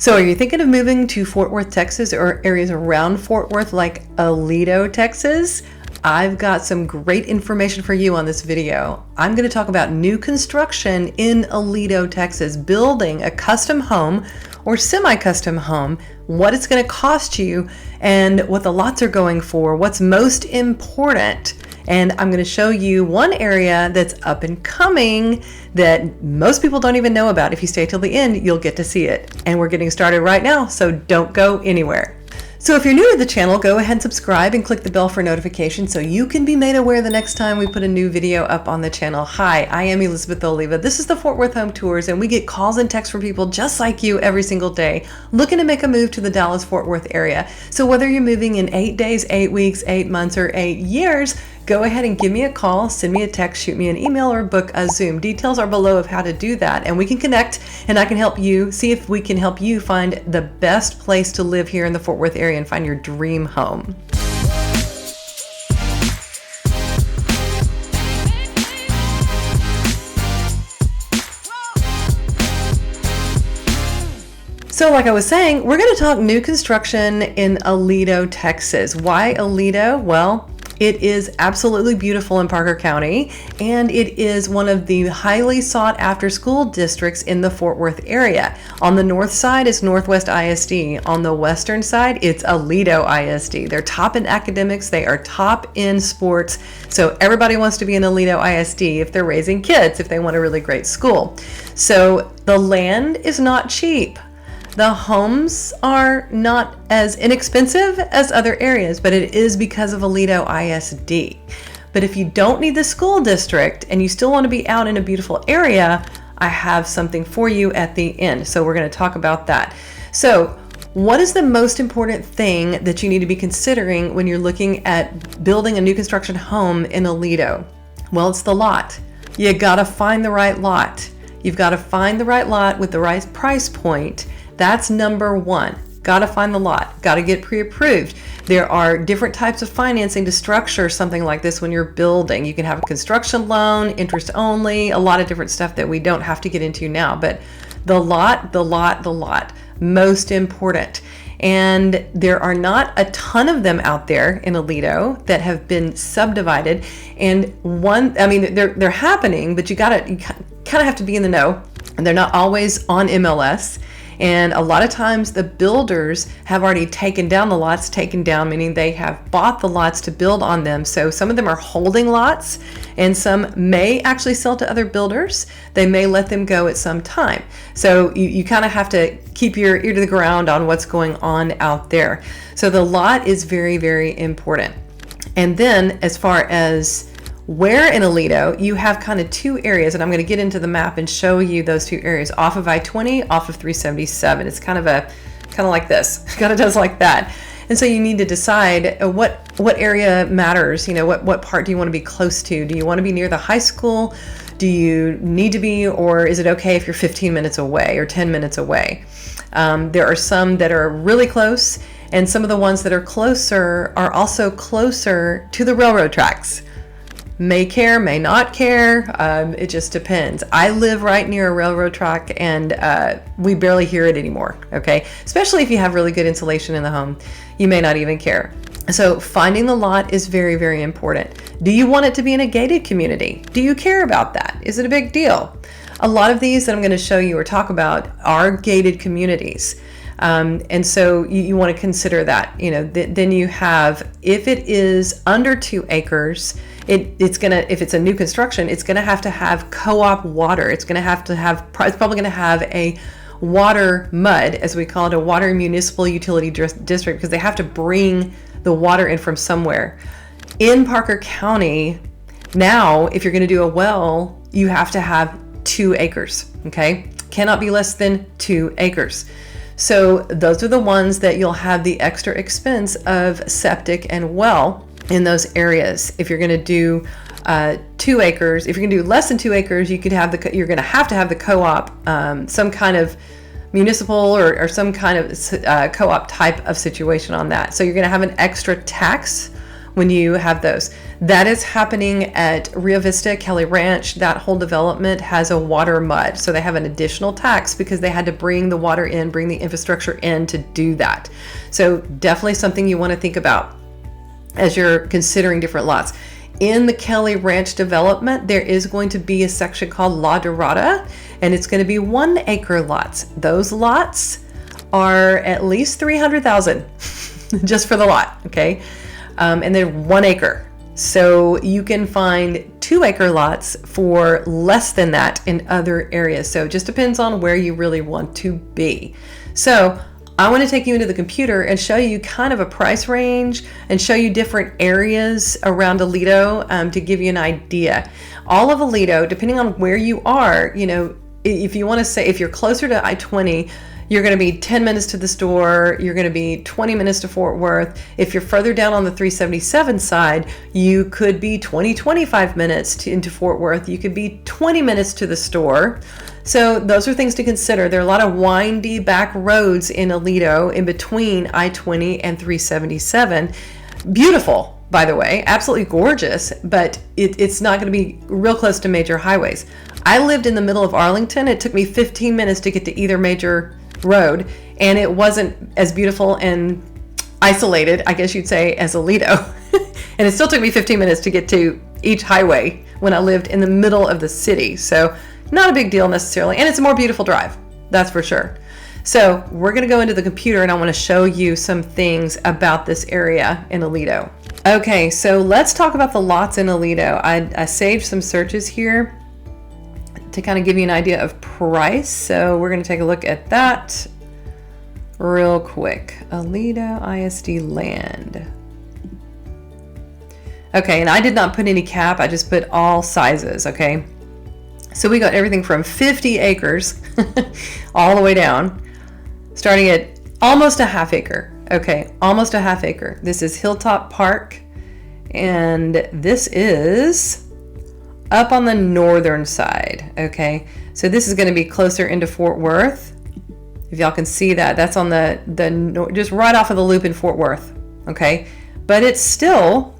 So are you thinking of moving to Fort Worth, Texas, or areas around Fort Worth like Aledo, Texas? I've got some great information for you on this video. I'm going to talk about new construction in Aledo, Texas, building a custom home or semi-custom home, what it's going to cost you, and what the lots are going for, what's most important. And I'm going to show you one area that's up and coming that most people don't even know about. If you stay till the end, you'll get to see it. And we're getting started right now, so don't go anywhere. So if you're new to the channel, go ahead and subscribe and click the bell for notifications so you can be made aware the next time we put a new video up on the channel. Hi, I am Elizabeth Oliva. This is the Fort Worth Home Tours, and we get calls and texts from people just like you every single day looking to make a move to the Dallas-Fort Worth area. So whether you're moving in 8 days, 8 weeks, 8 months, or 8 years, go ahead and give me a call, send me a text, shoot me an email, or book a Zoom. Details are below of how to do that, and we can connect, and I can help you see if we can help you find the best place to live here in the Fort Worth area and find your dream home. So like I was saying, we're going to talk new construction in Aledo, Texas. Why Aledo? Well, it is absolutely beautiful in Parker County, and it is one of the highly sought after school districts in the Fort Worth area. On the north side is Northwest ISD. On the western side, it's Aledo ISD. They're top in academics, they are top in sports, so everybody wants to be in Aledo ISD if they're raising kids, if they want a really great school. So the land is not cheap. The homes are not as inexpensive as other areas, but it is because of Aledo ISD. But if you don't need the school district and you still want to be out in a beautiful area, I have something for you at the end. So we're going to talk about that. So what is the most important thing that you need to be considering when you're looking at building a new construction home in Aledo? Well, it's the lot. You got to find the right lot. You've got to find the right lot with the right price point. That's number one. Got to find the lot, got to get pre-approved. There are different types of financing to structure something like this when you're building. You can have a construction loan, interest only, a lot of different stuff that we don't have to get into now, but the lot, most important. And there are not a ton of them out there in Aledo that have been subdivided. And they're happening, but you kind of have to be in the know. And they're not always on MLS. And a lot of times the builders have already taken down the lots, taken down meaning they have bought the lots to build on them. So some of them are holding lots, and some may actually sell to other builders. They may let them go at some time. So you kind of have to keep your ear to the ground on what's going on out there. So the lot is very, very important. And then as far as where in Aledo, you have kind of two areas, and I'm going to get into the map and show you those two areas off of I-20, off of 377. It's kind of like this, kind of does like that. And so you need to decide what area matters. You know, what part do you want to be close to? Do you want to be near the high school? Do you need to be, or is it okay if you're 15 minutes away or 10 minutes away? There are some that are really close, and some of the ones that are closer are also closer to the railroad tracks. May care, may not care. It just depends. I live right near a railroad track, and we barely hear it anymore, okay? Especially if you have really good insulation in the home, you may not even care. So finding the lot is very, very important. Do you want it to be in a gated community? Do you care about that? Is it a big deal? A lot of these that I'm going to show you or talk about are gated communities. And so you want to consider that. You know, then you have, if it is under 2 acres, if it's a new construction, it's going to have co-op water. It's probably going to have a water mud, as we call it, a water municipal utility district, because they have to bring the water in from somewhere. In Parker County, now, if you're going to do a well, you have to have 2 acres, okay? Cannot be less than 2 acres. So those are the ones that you'll have the extra expense of septic and well in those areas. If you're going to do 2 acres, if you're going to do less than 2 acres, you're going to have to have the co-op, some kind of municipal or some kind of co-op type of situation on that. So you're going to have an extra tax when you have those. That is happening at Rio Vista, Kelly Ranch. That whole development has a water mud. So they have an additional tax because they had to bring the water in, bring the infrastructure in to do that. So definitely something you want to think about as you're considering different lots. In the Kelly Ranch development, there is going to be a section called La Dorada, and it's going to be 1 acre lots. Those lots are at least 300,000 just for the lot, okay? And they're 1 acre. So you can find 2 acre lots for less than that in other areas. So it just depends on where you really want to be. So I want to take you into the computer and show you kind of a price range and show you different areas around Aledo to give you an idea. All of Aledo, depending on where you are, you know, if you want to say, if you're closer to I-20, you're going to be 10 minutes to the store. You're going to be 20 minutes to Fort Worth. If you're further down on the 377 side, you could be 25 minutes into Fort Worth. You could be 20 minutes to the store. So those are things to consider. There are a lot of windy back roads in Aledo in between I-20 and 377. Beautiful, by the way, absolutely gorgeous, but it's not going to be real close to major highways. I lived in the middle of Arlington. It took me 15 minutes to get to either major road, and it wasn't as beautiful and isolated, I guess you'd say, as Aledo. And it still took me 15 minutes to get to each highway when I lived in the middle of the city. So not a big deal necessarily, and it's a more beautiful drive, that's for sure. So we're going to go into the computer and I want to show you some things about this area in Aledo. Okay, so let's talk about the lots in Aledo. I saved some searches here to kind of give you an idea of price. So we're going to take a look at that real quick. Aledo ISD land. Okay, and I did not put any cap. I just put all sizes, okay? So we got everything from 50 acres all the way down, starting at almost a half acre. Okay, almost a half acre. This is Hilltop Park, and this is up on the northern side, okay? So this is gonna be closer into Fort Worth. If y'all can see that, that's on the just right off of the loop in Fort Worth, okay? But it is still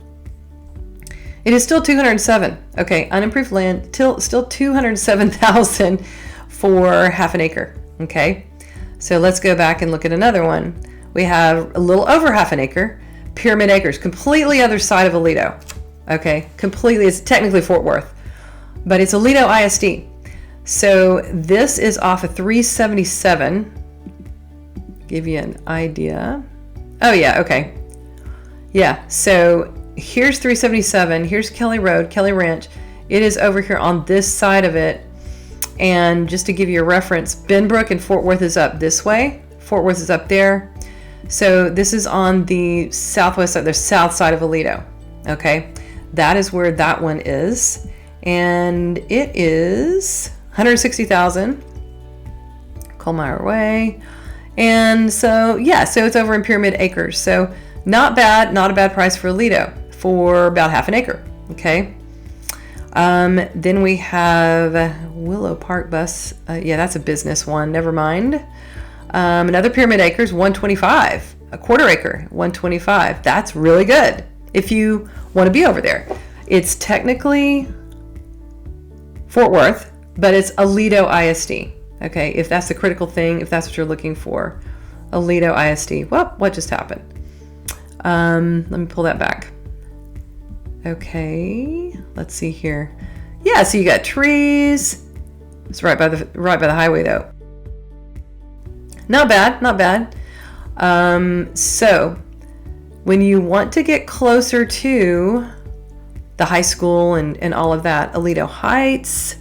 207, okay? Unimproved land, still 207,000 for half an acre, okay? So let's go back and look at another one. We have a little over half an acre, Pyramid Acres, completely other side of Aledo, okay? Completely, it's technically Fort Worth, but it's Aledo ISD. So this is off of 377. Give you an idea. Oh yeah, okay. Yeah, so here's 377, here's Kelly Road, Kelly Ranch. It is over here on this side of it. And just to give you a reference, Benbrook and Fort Worth is up this way. Fort Worth is up there. So this is on the southwest side, the south side of Aledo, okay? That is where that one is. And it is 160,000, Colmeyer Way. And so, yeah, so it's over in Pyramid Acres. So not bad, not a bad price for Aledo for about half an acre, okay? Then we have Willow Park Bus. Yeah, that's a business one, never mind. Another Pyramid Acres, 125, a quarter acre, 125. That's really good if you want to be over there. It's technically Fort Worth, but it's Aledo ISD. Okay, if that's the critical thing, if that's what you're looking for, Aledo ISD. Well, what just happened? Let me pull that back. Okay, let's see here. Yeah, so you got trees. It's right by the highway though. Not bad, not bad. So when you want to get closer to the high school and all of that, Aledo Heights.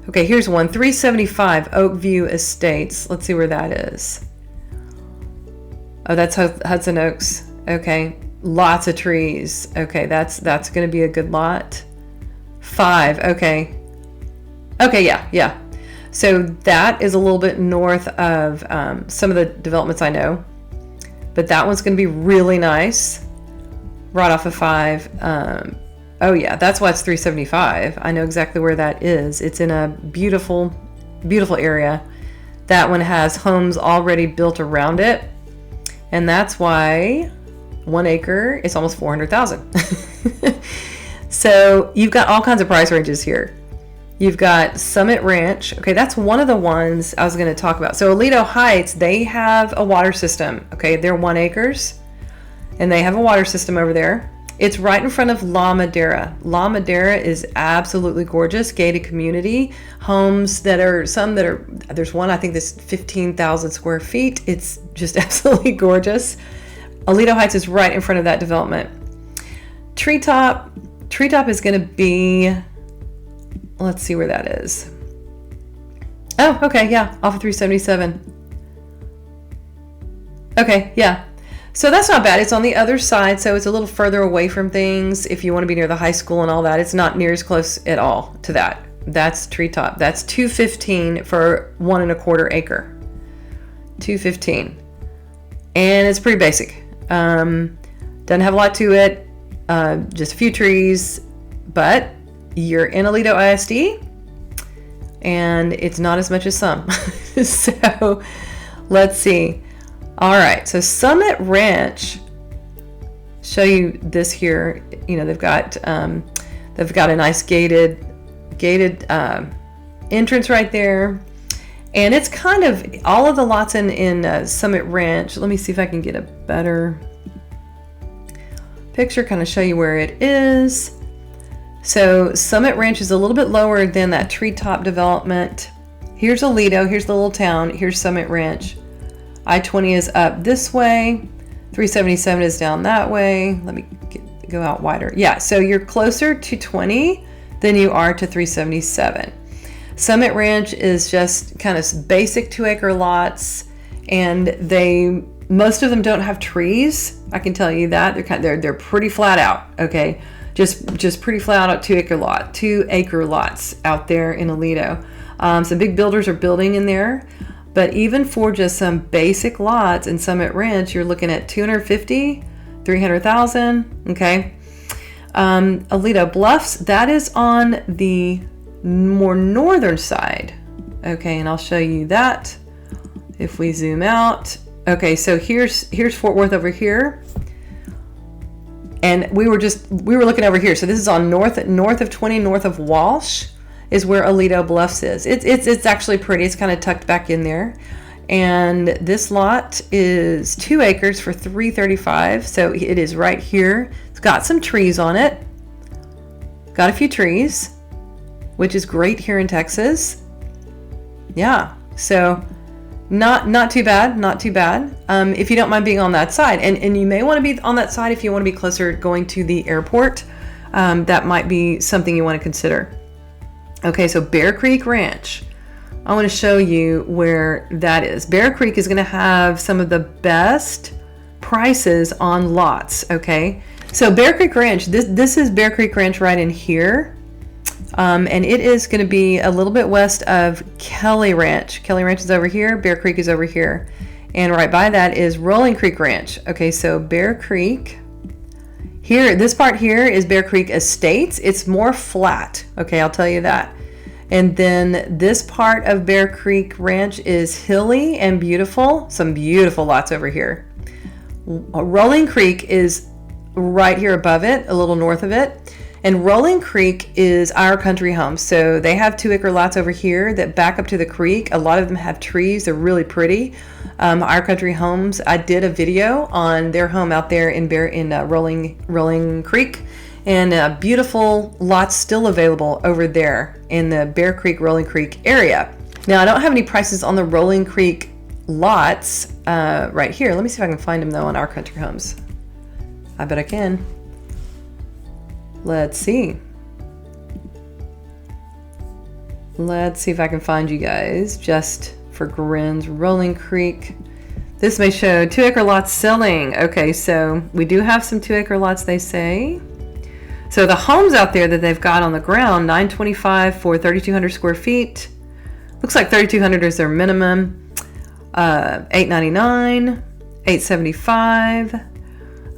Okay, here's one, 375 Oakview Estates. Let's see where that is. Oh, that's Hudson Oaks. Okay, lots of trees. Okay, that's going to be a good lot. 5. Okay. Okay, yeah. So that is a little bit north of some of the developments I know, but that one's going to be really nice. Right off of 5. Oh yeah, that's why it's 375. I know exactly where that is. It's in a beautiful, beautiful area. That one has homes already built around it. And that's why 1 acre is almost 400,000. So you've got all kinds of price ranges here. You've got Summit Ranch. Okay, that's one of the ones I was going to talk about. So Aledo Heights, they have a water system. Okay, they're 1 acres and they have a water system over there. It's right in front of La Madera. La Madera is absolutely gorgeous, gated community. Homes that are, there's one, I think that's 15,000 square feet. It's just absolutely gorgeous. Aledo Heights is right in front of that development. Treetop is going to be, let's see where that is. Oh, okay, yeah, off of 377. Okay, yeah. So that's not bad. It's on the other side, so it's a little further away from things. If you want to be near the high school and all that, it's not near as close at all to that. That's Treetop. That's $215 for 1 1/4 acre. $215, and it's pretty basic. Doesn't have a lot to it. Just a few trees, but you're in Aledo ISD, and it's not as much as some. So let's see. All right, so Summit Ranch, show you this here. You know, they've got a nice gated entrance right there, and it's kind of all of the lots in Summit Ranch. Let me see if I can get a better picture, kind of show you where it is. So Summit Ranch is a little bit lower than that Treetop development. Here's Aledo, here's the little town, here's Summit Ranch. I-20 is up this way, 377 is down that way. Let me go out wider. Yeah, so you're closer to 20 than you are to 377. Summit Ranch is just kind of basic 2-acre lots, and most of them don't have trees. I can tell you that. They're pretty flat out, okay? Just pretty flat out 2-acre lots out there in Aledo. Some big builders are building in there. But even for just some basic lots in Summit Ranch, you're looking at 250, 300,000, okay? Aledo Bluffs, that is on the more northern side, okay? And I'll show you that if we zoom out. Okay, so here's Fort Worth over here. And we were looking over here. So this is on north of 20, north of Walsh, is where Aledo Bluffs is. It's actually pretty. It's kind of tucked back in there. And this lot is 2 acres for $335. So it is right here. It's got some trees on it. Got a few trees, which is great here in Texas. Yeah. So not too bad. Not too bad. If you don't mind being on that side, and you may want to be on that side if you want to be closer going to the airport. That might be something you want to consider. Okay, so Bear Creek Ranch. I want to show you where that is. Bear Creek is going to have some of the best prices on lots, okay? So Bear Creek Ranch, this is Bear Creek Ranch right in here. And it is going to be a little bit west of Kelly Ranch. Kelly Ranch is over here, Bear Creek is over here. And right by that is Rolling Creek Ranch. Okay, so Bear Creek. Here, this part here is Bear Creek Estates. It's more flat, okay, I'll tell you that. And then this part of Bear Creek Ranch is hilly and beautiful. Some beautiful lots over here. Rolling Creek is right here above it, a little north of it. And Rolling Creek is Our Country Homes. So they have 2-acre lots over here that back up to the creek. A lot of them have trees. They're really pretty. Our Country Homes, I did a video on their home out there in Rolling Creek, and beautiful lots still available over there in the Bear Creek, Rolling Creek area. Now, I don't have any prices on the Rolling Creek lots right here. Let me see if I can find them though on Our Country Homes. I bet I can. Let's see. Let's see if I can find you guys just for grins. Rolling Creek. This may show 2-acre lots selling. Okay, so we do have some 2-acre lots, they say. So the homes out there that they've got on the ground, $925 for 3,200 square feet. Looks like 3,200 is their minimum. $899, $875.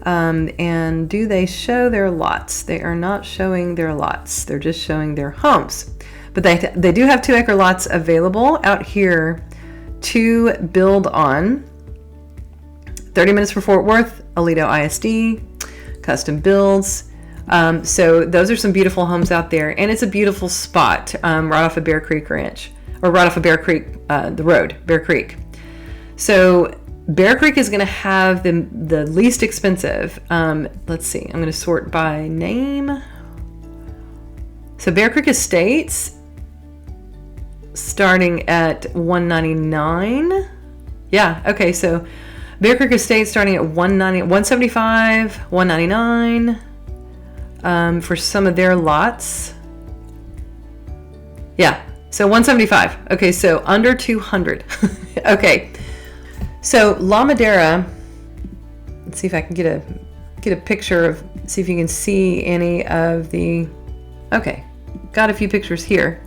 And do they show their lots? They are not showing their lots. They're just showing their homes. But they do have 2-acre lots available out here to build on. 30 minutes from Fort Worth, Aledo ISD, custom builds. So those are some beautiful homes out there, and it's a beautiful spot right off of Bear Creek Ranch, or right off of Bear Creek, the road, Bear Creek. So Bear Creek is going to have the least expensive. Let's see, I'm going to sort by name. So Bear Creek Estates starting at $199. Yeah, okay, so Bear Creek Estates starting at $175, $199 for some of their lots. Yeah, so $175. Okay, so under $200. Okay, so La Madera. Let's see if I can get a picture of. See if you can see any of the. Okay, got a few pictures here.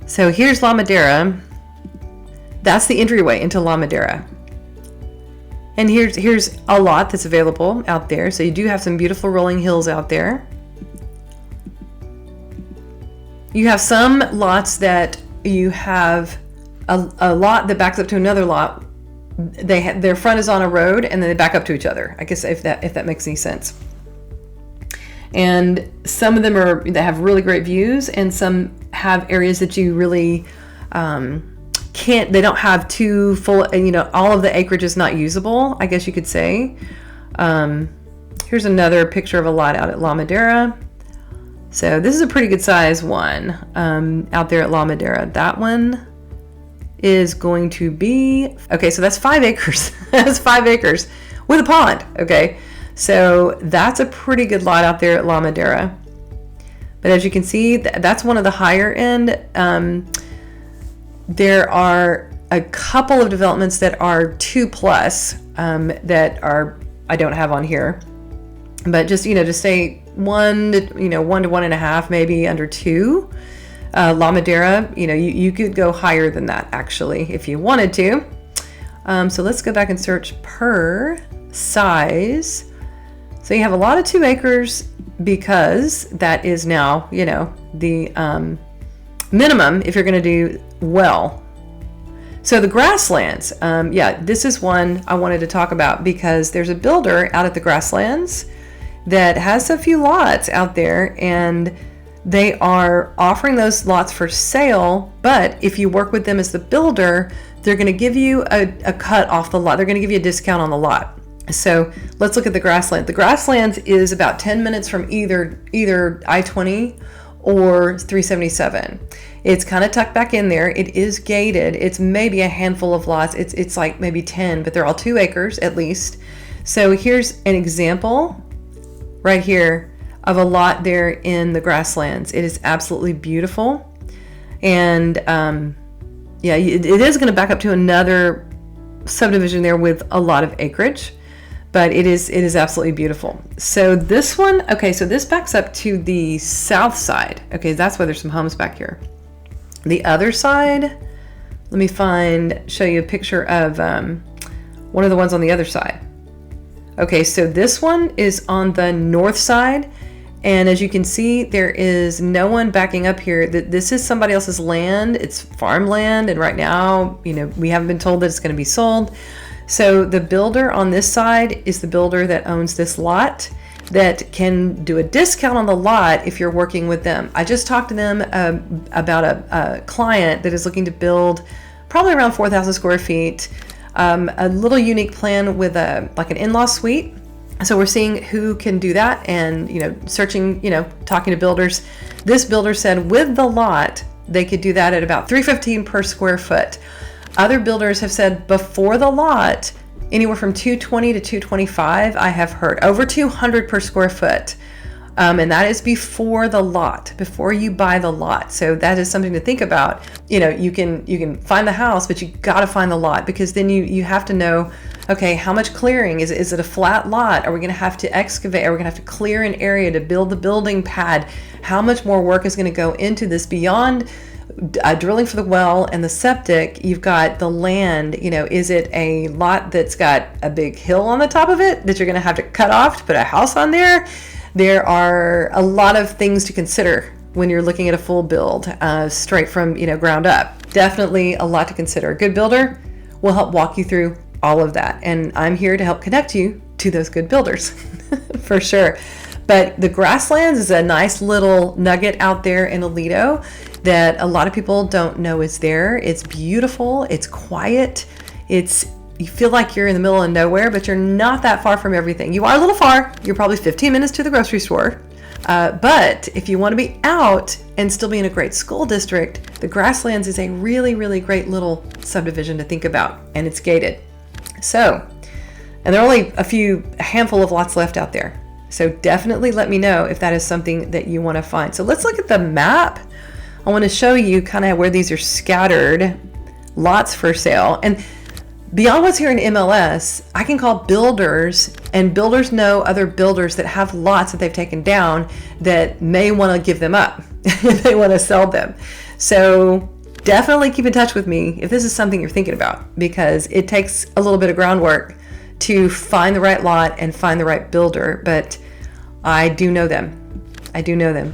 So here's La Madera. That's the entryway into La Madera. And here's a lot that's available out there. So you do have some beautiful rolling hills out there. You have some lots that you have a lot that backs up to another lot. Their front is on a road and then they back up to each other. I guess if that makes any sense. And some of them that have really great views, and some have areas that you really they don't have too full, all of the acreage is not usable, I guess you could say. Here's another picture of a lot out at La Madera. So this is a pretty good size one out there at La Madera. That one is going to be, okay, so that's 5 acres. That's 5 acres with a pond, okay? So that's a pretty good lot out there at La Madera. But as you can see, that's one of the higher end. There are a couple of developments that are 2+ that are, I don't have on here. But just, to say 1 to 1.5, maybe under 2. La Madera, you could go higher than that actually if you wanted to. So let's go back and search per size. So you have a lot of 2 acres because that is now, the minimum if you're going to do well. So the Grasslands, this is one I wanted to talk about because there's a builder out at the Grasslands that has a few lots out there, and they are offering those lots for sale. But if you work with them as the builder, they're going to give you a cut off the lot. They're going to give you a discount on the lot. So let's look at the Grasslands. The Grasslands is about 10 minutes from either I-20 or 377. It's kind of tucked back in there. It is gated. It's maybe a handful of lots. It's like maybe 10, but they're all 2 acres at least. So here's an example right here of a lot there in the Grasslands. It is absolutely beautiful. And it is going to back up to another subdivision there with a lot of acreage. But it is absolutely beautiful. So this one, okay, so this backs up to the south side. Okay, that's why there's some homes back here. The other side, let me show you a picture of one of the ones on the other side. Okay, so this one is on the north side. And as you can see, there is no one backing up here. This is somebody else's land. It's farmland. And right now, we haven't been told that it's going to be sold. So the builder on this side is the builder that owns this lot that can do a discount on the lot if you're working with them. I just talked to them about a client that is looking to build probably around 4,000 square feet, a little unique plan with like an in-law suite. So we're seeing who can do that and, searching, talking to builders. This builder said with the lot, they could do that at about $315 per square foot. Other builders have said before the lot, anywhere from $220 to $225, I have heard. Over $200 per square foot. And that is before the lot, before you buy the lot. So that is something to think about. You can find the house, but you got to find the lot, because then you have to know, okay, how much clearing? Is it a flat lot? Are we going to have to excavate? Are we going to have to clear an area to build the building pad? How much more work is going to go into this beyond drilling for the well and the septic? You've got the land. Is it a lot that's got a big hill on the top of it that you're going to have to cut off to put a house on there? There are a lot of things to consider when you're looking at a full build, straight from ground up. Definitely a lot to consider. A good builder will help walk you through all of that. And I'm here to help connect you to those good builders for sure. But the Grasslands is a nice little nugget out there in Aledo that a lot of people don't know is there. It's beautiful, it's quiet, you feel like you're in the middle of nowhere, but you're not that far from everything. You are a little far, you're probably 15 minutes to the grocery store. But if you want to be out and still be in a great school district, the Grasslands is a really, really great little subdivision to think about, and it's gated. So, and there are only a handful of lots left out there. So definitely let me know if that is something that you want to find. So let's look at the map. I want to show you kind of where these are scattered, lots for sale. And beyond what's here in MLS, I can call builders, and builders know other builders that have lots that they've taken down that may want to give them up. They want to sell them. So definitely keep in touch with me if this is something you're thinking about, because it takes a little bit of groundwork to find the right lot and find the right builder, but I do know them.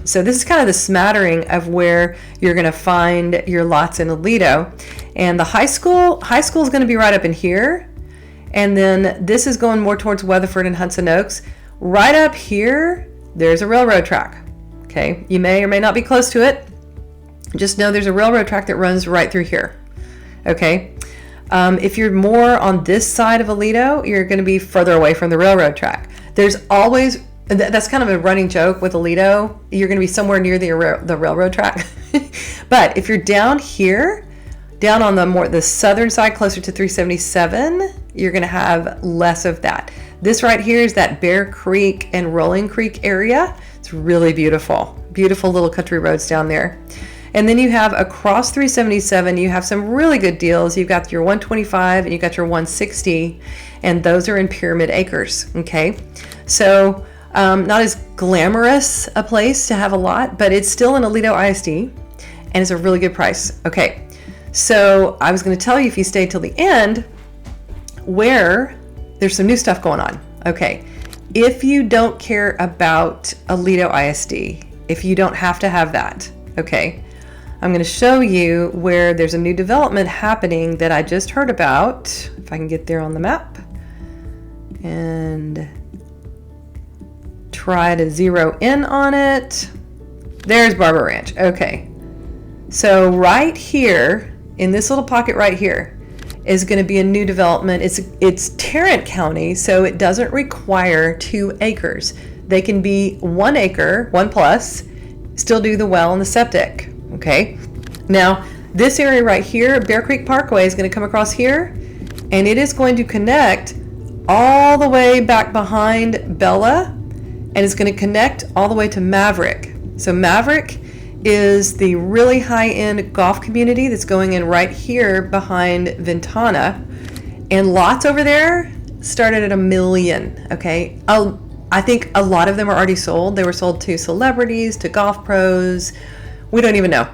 So this is kind of the smattering of where you're going to find your lots in Aledo. And the high school is going to be right up in here. And then this is going more towards Weatherford and Hudson Oaks. Right up here, there's a railroad track. Okay, you may or may not be close to it. Just know there's a railroad track that runs right through here. Okay. If you're more on this side of Aledo, you're going to be further away from the railroad track. There's always, that's kind of a running joke with Aledo, you're going to be somewhere near the railroad track. But if you're down here, down on the southern side, closer to 377, you're going to have less of that. This right here is that Bear Creek and Rolling Creek area. It's really beautiful. Beautiful little country roads down there. And then you have across 377, you have some really good deals. You've got your 125 and you got your 160, and those are in Pyramid Acres. Okay, so not as glamorous a place to have a lot, but it's still in Aledo ISD, and it's a really good price. Okay, so I was going to tell you, if you stay till the end, where there's some new stuff going on. Okay, if you don't care about Aledo ISD, if you don't have to have that, okay, I'm going to show you where there's a new development happening that I just heard about. If I can get there on the map and try to zero in on it. There's Barber Ranch. Okay. So right here in this little pocket right here is going to be a new development. It's Tarrant County, so it doesn't require 2 acres. They can be 1 acre, 1 plus, still do the well and the septic. Okay, now this area right here, Bear Creek Parkway, is going to come across here, and it is going to connect all the way back behind Bella, and it's going to connect all the way to Maverick. So Maverick is the really high-end golf community that's going in right here behind Ventana, and lots over there started at $1 million. Okay, I think a lot of them are already sold. They were sold to celebrities, to golf pros. We don't even know.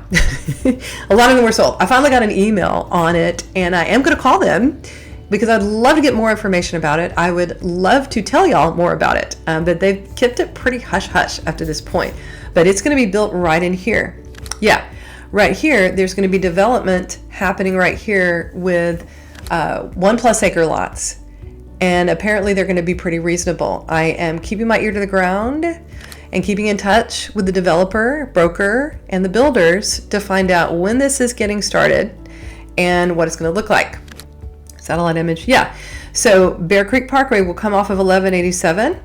A lot of them were sold. I finally got an email on it, and I am going to call them because I'd love to get more information about it. I would love to tell y'all more about it, but they've kept it pretty hush-hush up to this point. But it's going to be built right in here. Yeah, right here, there's going to be development happening right here with 1+ acre lots. And apparently they're going to be pretty reasonable. I am keeping my ear to the ground and keeping in touch with the developer, broker, and the builders to find out when this is getting started and what it's going to look like. Satellite image, yeah. So Bear Creek Parkway will come off of 1187,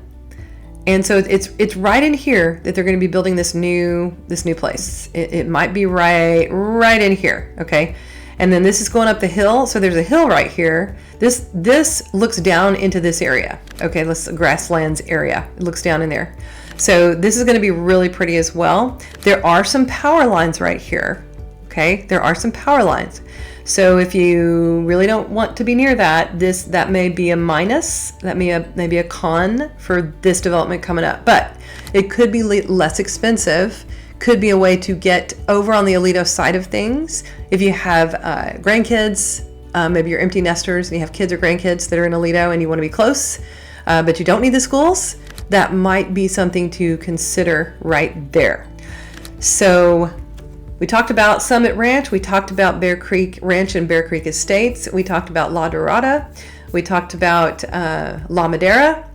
and so it's right in here that they're going to be building this new place. It might be right in here, okay. And then this is going up the hill, so there's a hill right here. This looks down into this area, okay. This Grasslands area. It looks down in there. So this is going to be really pretty as well. There are some power lines right here. Okay, there are some power lines. So if you really don't want to be near that, that may be a minus. That may be a con for this development coming up. But it could be less expensive. Could be a way to get over on the Aledo side of things. If you have grandkids, maybe you're empty nesters and you have kids or grandkids that are in Aledo and you want to be close, but you don't need the schools, that might be something to consider right there. So we talked about Summit Ranch. We talked about Bear Creek Ranch and Bear Creek Estates. We talked about La Dorada. We talked about La Madera,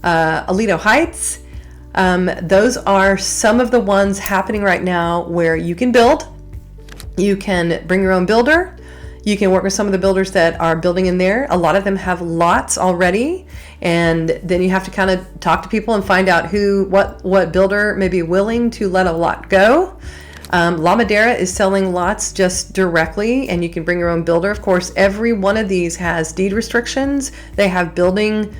Aledo Heights. Those are some of the ones happening right now where you can build. You can bring your own builder. You can work with some of the builders that are building in there. A lot of them have lots already, and then you have to kind of talk to people and find out what builder may be willing to let a lot go. La Madera is selling lots just directly, and you can bring your own builder. Of course, every one of these has deed restrictions. They have building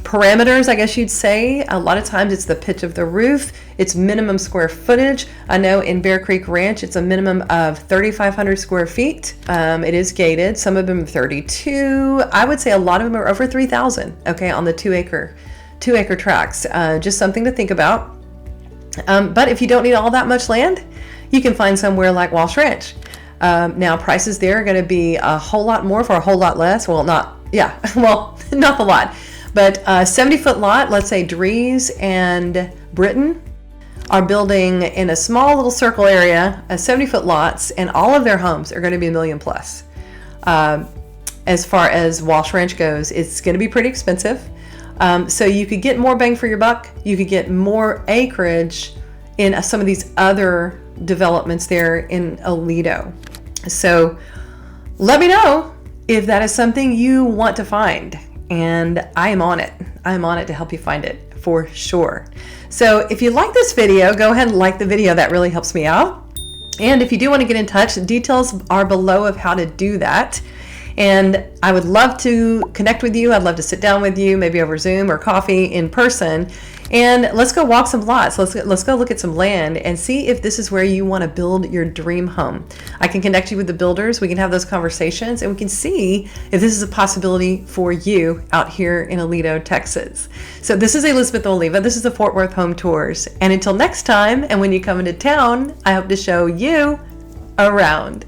parameters, I guess you'd say. A lot of times it's the pitch of the roof, it's minimum square footage. I know in Bear Creek Ranch it's a minimum of 3,500 square feet. It is gated. Some of them are 32. I would say a lot of them are over 3,000, okay, on the two-acre tracts. Just something to think about. But if you don't need all that much land, you can find somewhere like Walsh Ranch. Now prices there are going to be a whole lot more for a whole lot less. Well, not a lot. But a 70-foot lot, let's say Dries and Britton are building in a small little circle area, 70-foot lots, and all of their homes are going to be $1 million plus. As far as Walsh Ranch goes, it's going to be pretty expensive. So you could get more bang for your buck. You could get more acreage in some of these other developments there in Aledo. So let me know if that is something you want to find. And I am on it. I'm on it to help you find it for sure. So if you like this video, go ahead and like the video. That really helps me out. And if you do want to get in touch, details are below of how to do that. And I would love to connect with you. I'd love to sit down with you, maybe over Zoom or coffee in person. And let's go walk some lots. Let's go look at some land and see if this is where you want to build your dream home. I can connect you with the builders. We can have those conversations and we can see if this is a possibility for you out here in Aledo, Texas. So this is Elizabeth Oliva. This is the Fort Worth Home Tours. And until next time, and when you come into town, I hope to show you around.